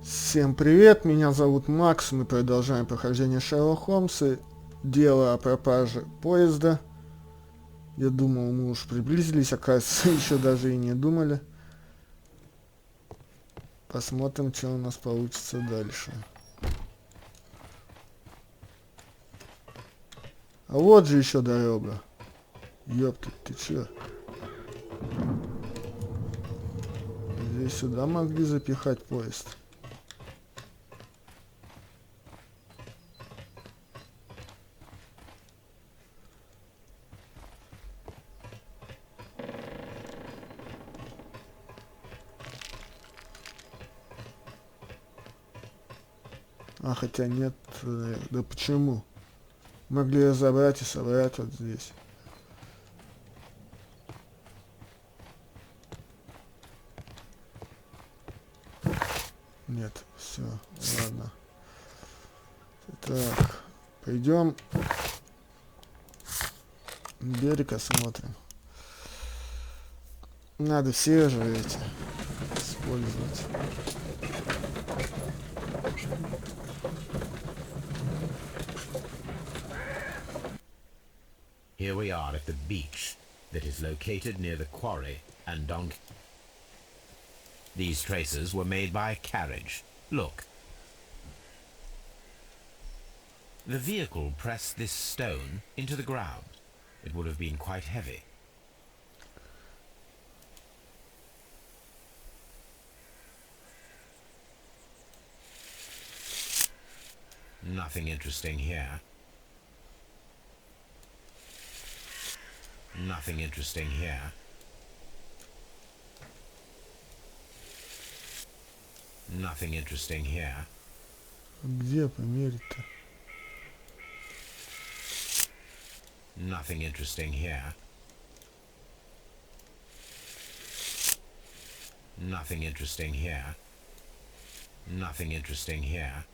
Всем привет, меня зовут Макс, мы продолжаем прохождение Шерлока Холмса, дело о пропаже поезда. Я думал, мы уж приблизились, оказывается, еще даже и не думали. Посмотрим, что у нас получится дальше. А вот же еще дорога. Ёпта, ты чё? Здесь сюда могли запихать поезд. А, хотя нет, да почему? Могли разобрать и собрать вот здесь. Нет, все, ладно. Так, пойдем берег осмотрим. Надо все же эти использовать. Here we are at the beach that is located near the quarry and dock. These traces were made by a carriage. Look. The vehicle pressed this stone into the ground. It would have been quite heavy. Nothing interesting here. Nothing interesting here. Nothing interesting here. Где померить-то? Nothing interesting here. Nothing interesting here. Nothing interesting here.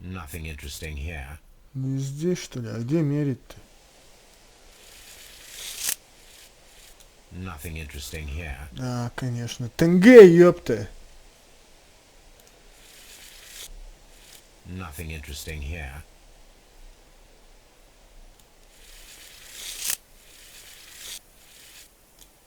Nothing interesting here. Ну и здесь, что ли? А где мерить-то? Nothing interesting here. А, конечно. Тенге, ёпта! Nothing interesting here.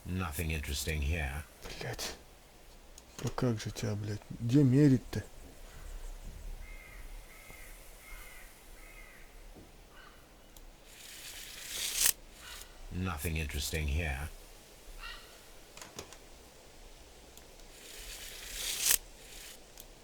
Nothing interesting here. Блять. Ну как же тебя, блять? Где мерить-то? Nothing interesting here.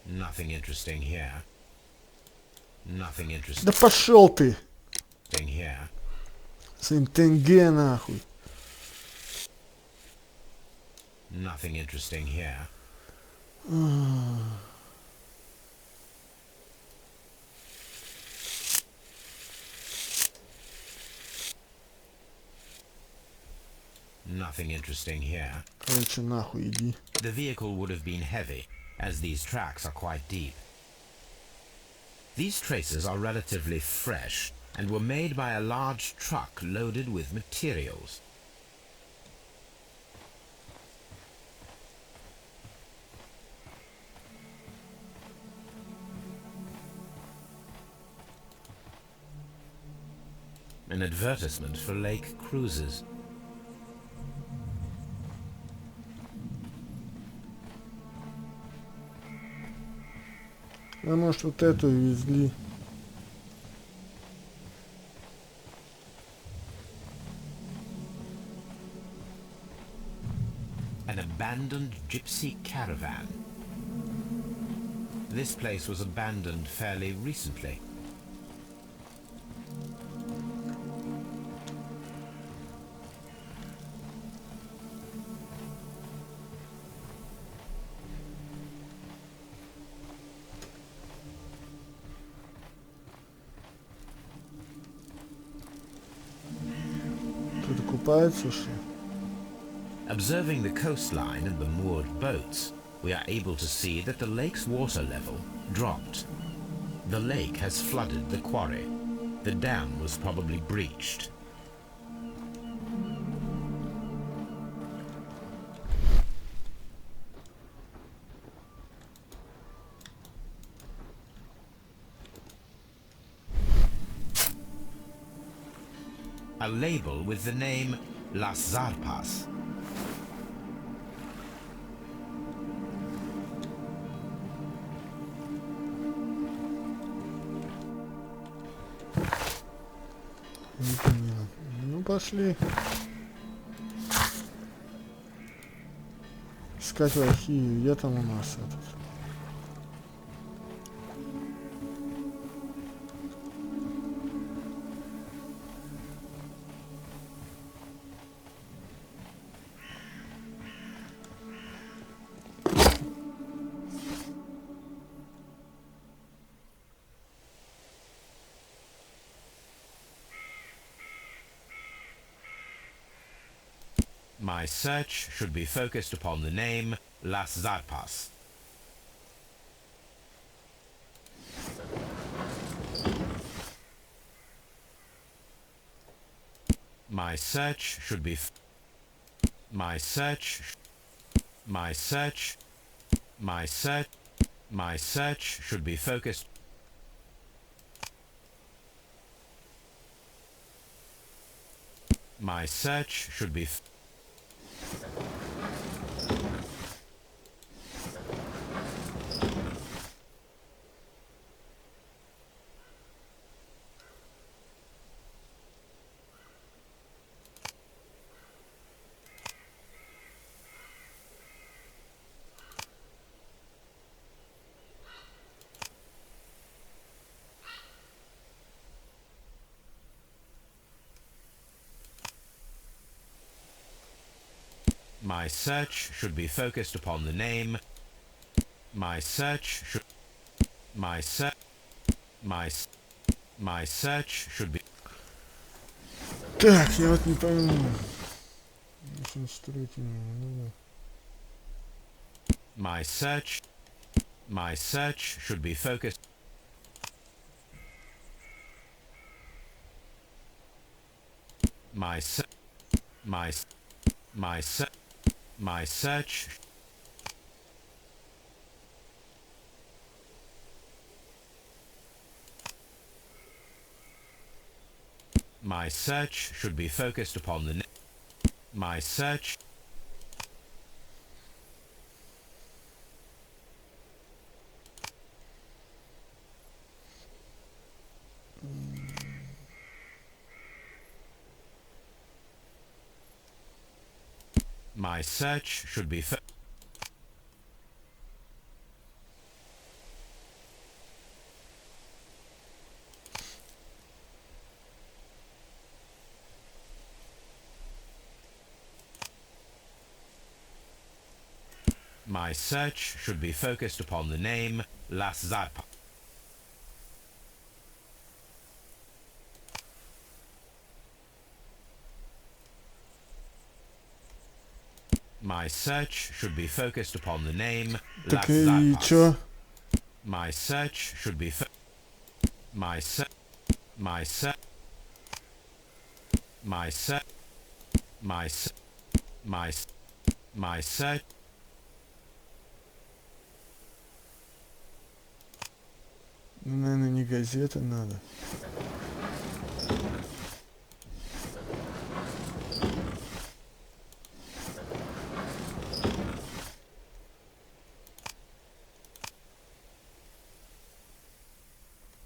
Nothing interesting here. Nothing interesting Да пошел ты! here. Своим тенге нахуй. Nothing interesting here. Nothing interesting here. Короче, нахуй иди. The vehicle would have been heavy, as these tracks are quite deep. These traces are relatively fresh and were made by a large truck loaded with materials. An advertisement for lake cruises. А может вот эту везли? An abandoned gypsy caravan. This place was abandoned fairly recently. Кто-то купается, что ли? Observing the coastline and the moored boats, we are able to see that the lake's water level dropped. The lake has flooded the quarry. The dam was probably breached. a label with the name Las Zarpas. Не понял. Ну пошли. Искать в архиве, где там у нас этот? My search should be focused upon the name Las Zarpas. My search should be my search should be focused. My search should be My search should be focused upon the name. My search should my search should be. Так, я вот не пойму. My search should be focused. My search should be focused upon the my search my search should be my search should be focused upon the name Las Zarpas. My search should be focused upon the name Las Так и Zarpas. чё? My search should be my search my search my search my search Ну, наверное, не газеты надо.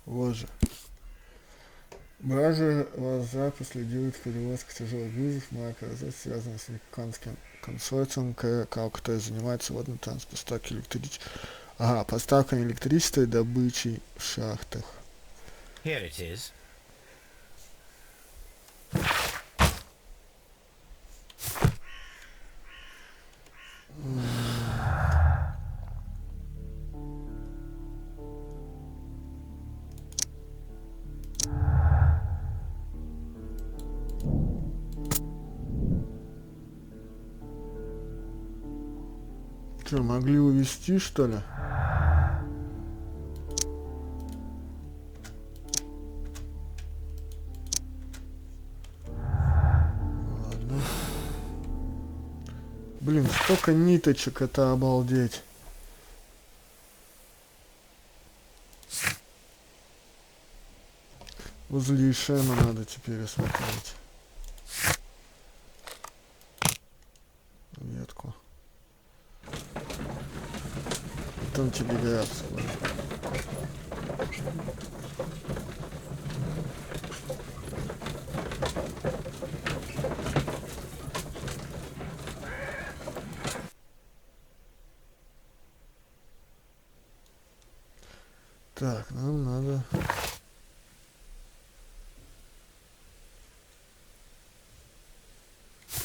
Вот же. Бража глаза последует перевозка тяжелых грузов, моя оказалась связана с американским консорциумом, который занимается водным транспортом, поставкой электричества. Ага, поставками электричества и добычей в шахтах. Here it is. Что, могли увезти, что ли? Ладно. Блин, столько ниточек, это обалдеть. Возле Ишема надо теперь осмотреть. Там телеграф скоро. Так, нам надо...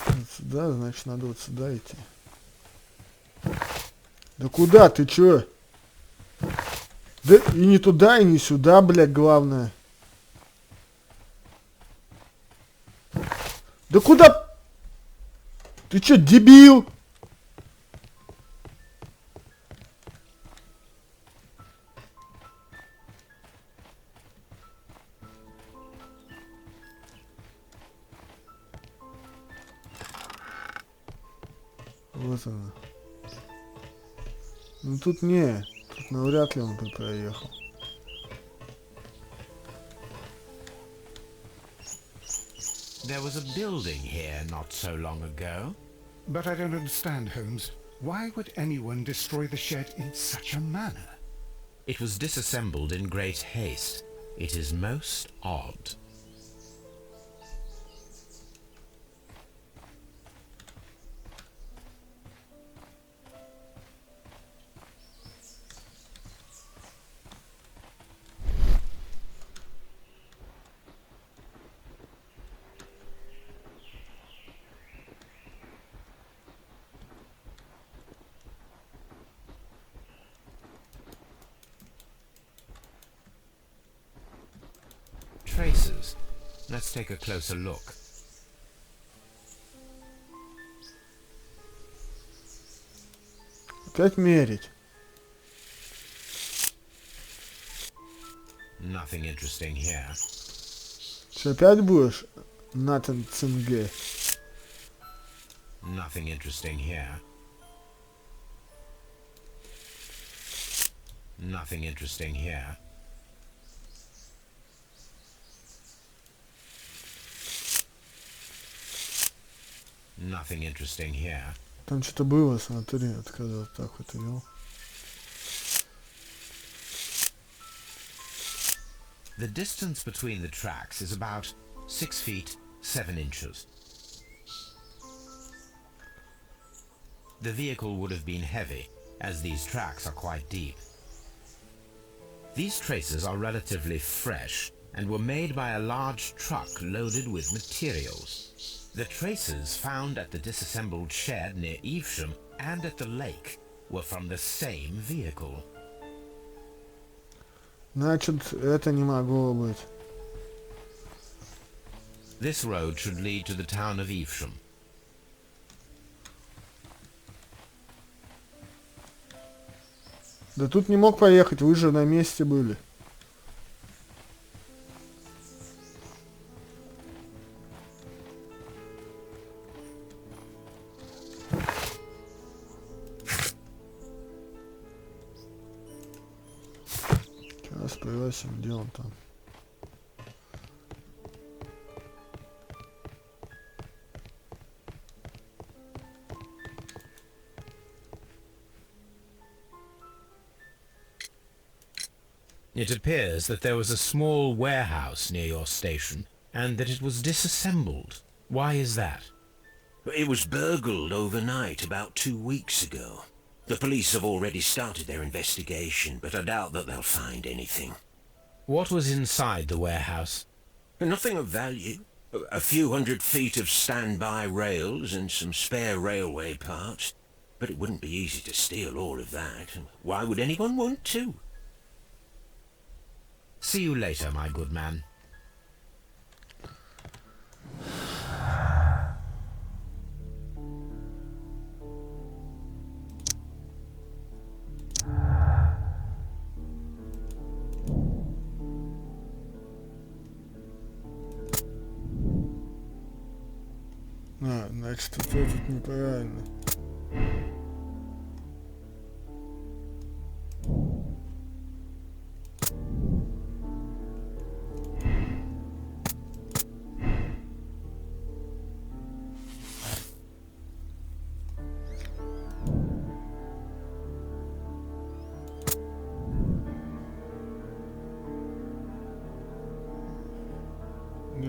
Вот сюда, значит, надо вот сюда идти. Да куда ты, чё? Да и не туда, и не сюда, блядь, главное. Да куда? Ты чё, дебил? Вот она. Ну тут не, тут навряд ли он бы проехал. There was a building here not so long ago. But I don't understand, Holmes. Why would anyone destroy the shed in such a manner? It was disassembled in great haste. It is most odd. Traces. Let's take a closer look. Опять мерить. Nothing interesting here. Что, опять будешь на ЦНГ? Nothing interesting here. Nothing interesting here. Nothing interesting here. Там что-то было, смотри, вот когда вот так вот вел. The distance between the tracks is about 6 feet 7 inches. The vehicle would have been heavy, as these tracks are quite deep. These traces are relatively fresh and were made by a large truck loaded with materials. The traces found at the disassembled shed near Evesham and at the lake were from the same vehicle. Значит, это не могло быть. This road should lead to the town of Evesham. Да тут не мог поехать, вы же на месте были. Сейчас спросим, где он там. It appears that there was a small warehouse near your station, and that it was disassembled. Why is that? It was burgled overnight about 2 weeks ago. The police have already started their investigation, but I doubt that they'll find anything. What was inside the warehouse? Nothing of value. A few 100 feet of standby rails and some spare railway parts. But it wouldn't be easy to steal all of that. Why would anyone want to? See you later, my good man. Значит, это тут неправильно.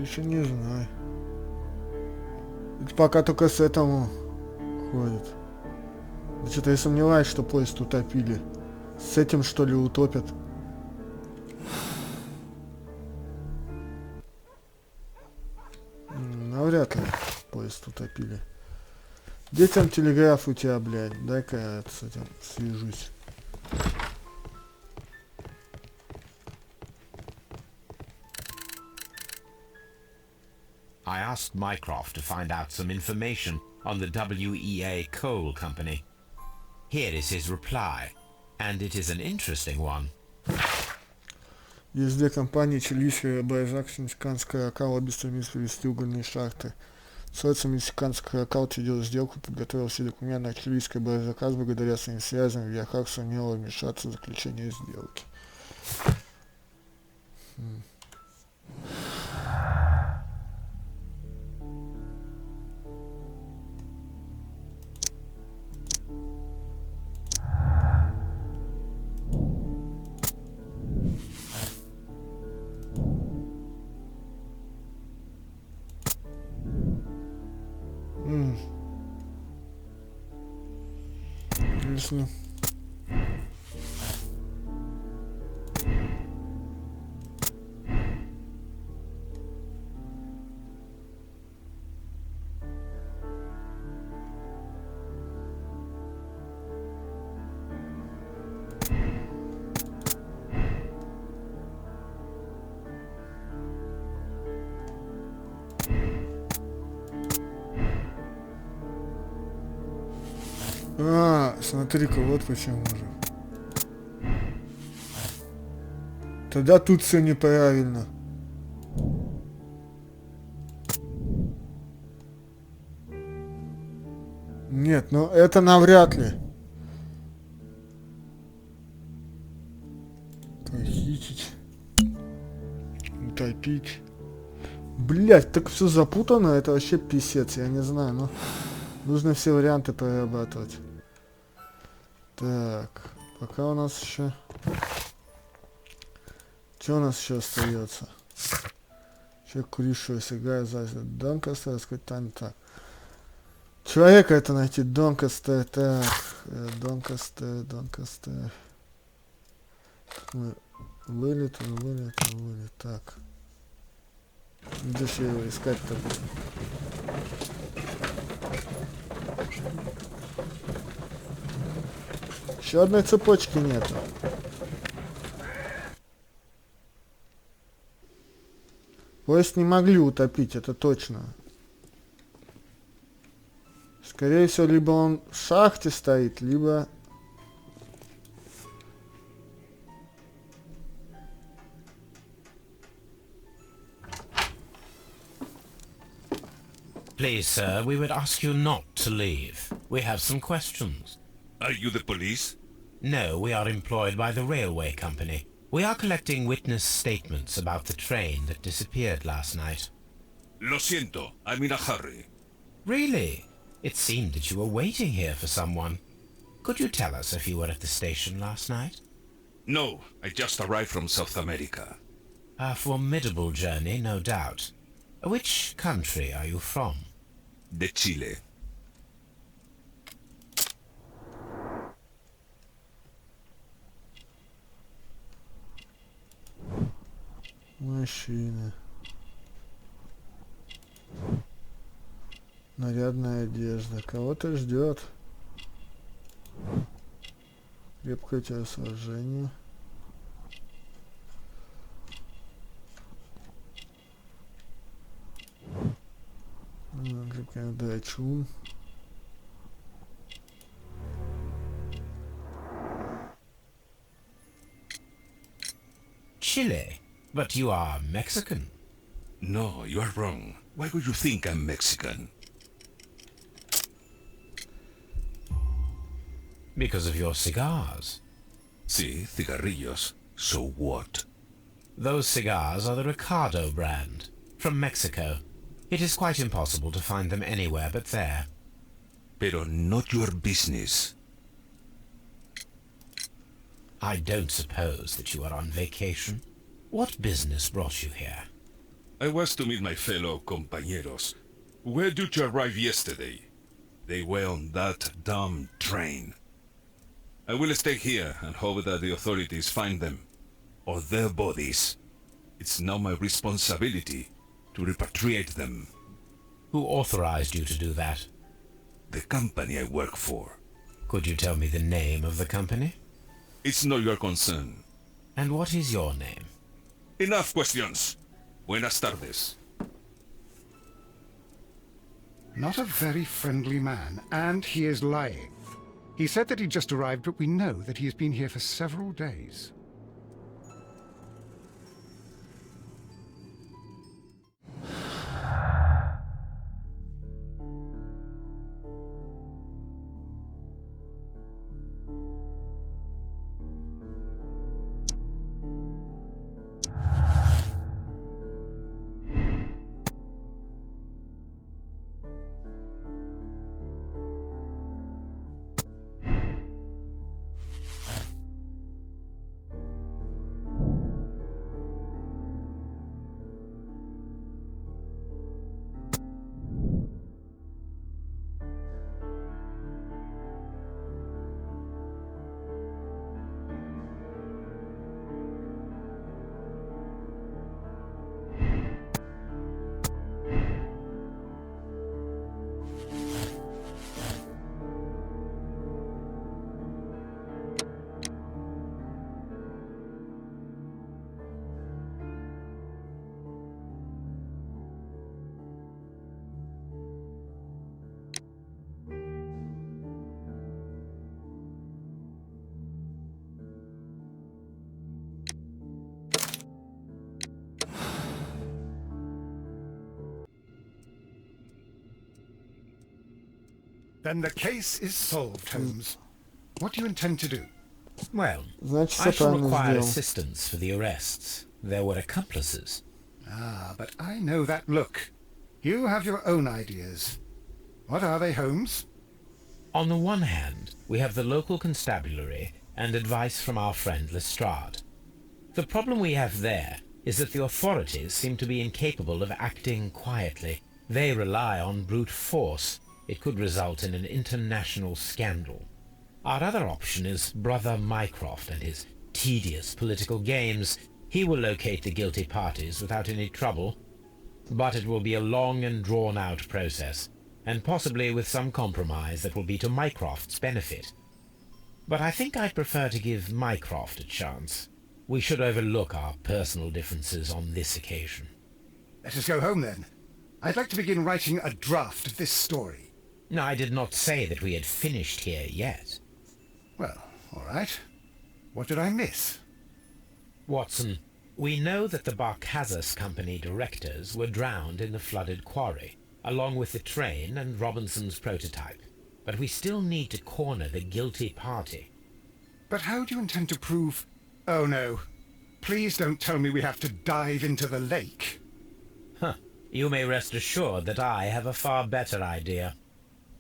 Еще не знаю. Это пока только с этому ходит. Что-то я сомневаюсь, что поезд утопили. С этим что ли утопят? Навряд ли поезд утопили. Где там телеграф у тебя, блядь? Дай-ка я с этим свяжусь. I asked Mycroft to find out some information on the WEA Coal Company. Here is his reply, and it is an interesting one. Есть две компании, чилийская Байзак, мексиканская Акал, обе стремятся привести угольные шахты. Союз мексиканская Акал учредил сделку, подготовил все документы, а чилийская Байзаказ благодаря своим связям в Яхах сумела вмешаться в заключение сделки. Ясно. Смотри-ка, вот почему же. Тогда тут все неправильно. Нет, ну это навряд ли. Похитить. Утопить. Блять, так все запутано, это вообще писец, я не знаю, но нужно все варианты прорабатывать. Так, пока у нас еще... Что у нас еще остается? Человек, курившего сигару, Донкастер, раскрыть тайну. Так. Человека это найти. Донкастер, так. Донкастер. Вылет. Так. Где же его искать-то? Еще одной цепочки нету. Поезд не могли утопить, это точно. Скорее всего, либо он в шахте стоит, либо... Please, sir, we would ask you not to leave. We have some questions. Are you the police? No, we are employed by the railway company. We are collecting witness statements about the train that disappeared last night. Lo siento, I'm in a hurry. Really? It seemed that you were waiting here for someone. Could you tell us if you were at the station last night? No, I just arrived from South America. A formidable journey, no doubt. Which country are you from? De Chile. Мужчина. Нарядная одежда. Кого-то ждет. Крепкое телосложение. Дачун. Chile? But you are Mexican. No, you are wrong. Why would you think I'm Mexican? Because of your cigars. Sí, cigarrillos. So what? Those cigars are the Ricardo brand, from Mexico. It is quite impossible to find them anywhere but there. Pero not your business. I don't suppose that you are on vacation. What business brought you here? I was to meet my fellow compañeros. Where did you arrive yesterday? They were on that damn train. I will stay here and hope that the authorities find them, or their bodies. It's now my responsibility to repatriate them. Who authorized you to do that? The company I work for. Could you tell me the name of the company? It's not your concern. And what is your name? Enough questions. Buenas tardes. Not a very friendly man, and he is lying. He said that he just arrived, but we know that he has been here for several days. Then the case is solved, Holmes. What do you intend to do? Well, Значит, I все shall правильно require сделал. assistance for the arrests. There were accomplices. Ah, but I know that look. You have your own ideas. What are they, Holmes? On the one hand, we have the local constabulary and advice from our friend Lestrade. The problem we have there is that the authorities seem to be incapable of acting quietly. They rely on brute force. It could result in an international scandal. Our other option is Brother Mycroft and his tedious political games. He will locate the guilty parties without any trouble, but it will be a long and drawn-out process, and possibly with some compromise that will be to Mycroft's benefit. But I think I'd prefer to give Mycroft a chance. We should overlook our personal differences on this occasion. Let us go home, then. I'd like to begin writing a draft of this story. No, I did not say that we had finished here yet. Well, all right. What did I miss? Watson, we know that the Barkazas Company directors were drowned in the flooded quarry, along with the train and Robinson's prototype. But we still need to corner the guilty party. But how do you intend to prove... Oh, no. Please don't tell me we have to dive into the lake. Huh. You may rest assured that I have a far better idea.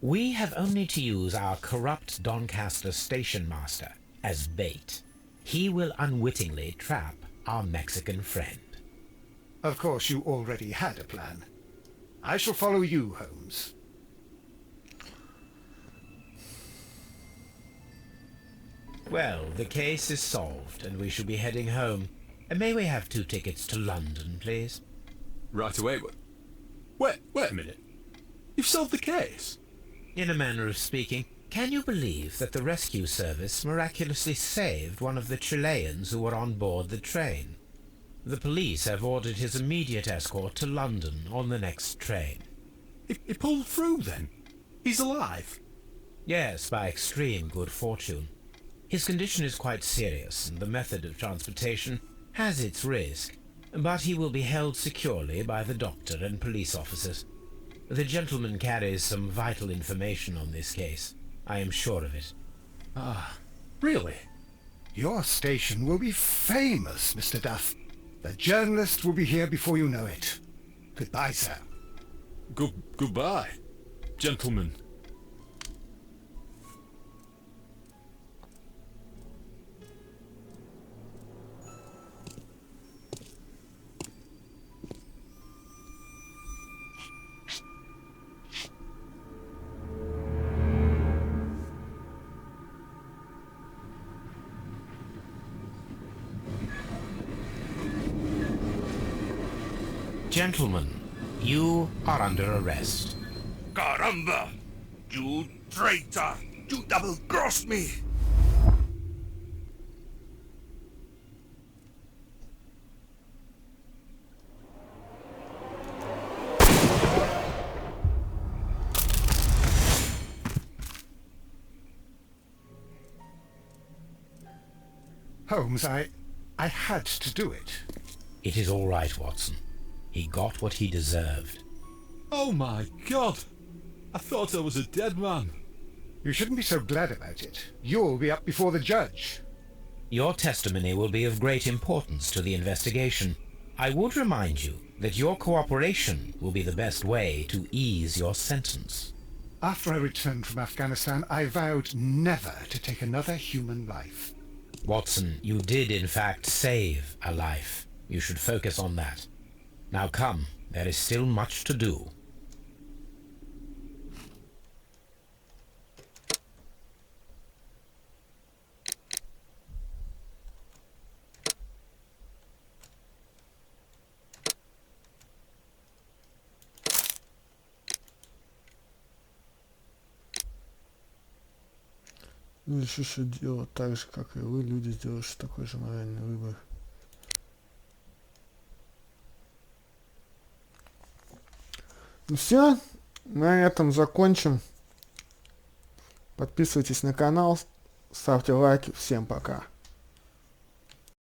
We have only to use our corrupt Doncaster station master as bait. He will unwittingly trap our Mexican friend. Of course, you already had a plan. I shall follow you, Holmes. Well, the case is solved, and we shall be heading home. May we have 2 tickets to London, please? Right away, wait a minute. You've solved the case? In a manner of speaking, can you believe that the rescue service miraculously saved one of the Chileans who were on board the train? The police have ordered his immediate escort to London on the next train. He pulled through, then? He's alive? Yes, by extreme good fortune. His condition is quite serious, and the method of transportation has its risk, but he will be held securely by the doctor and police officers. The gentleman carries some vital information on this case. I am sure of it. Ah, really? Your station will be famous, Mr. Duff. The journalist will be here before you know it. Goodbye, sir. Goodbye, gentlemen. Gentlemen, you are under arrest. Caramba! You traitor! You double-crossed me! Holmes, I had to do it. It is all right, Watson. He got what he deserved. Oh my god! I thought I was a dead man. You shouldn't be so glad about it. You'll be up before the judge. Your testimony will be of great importance to the investigation. I would remind you that your cooperation will be the best way to ease your sentence. After I returned from Afghanistan, I vowed never to take another human life. Watson, you did in fact save a life. You should focus on that. Now come, there is still much to do. Ну, еще делать так же, как и вы, люди, сделавшие такой же моральный выбор. Ну все, на этом закончим. Подписывайтесь на канал, ставьте лайки. Всем пока.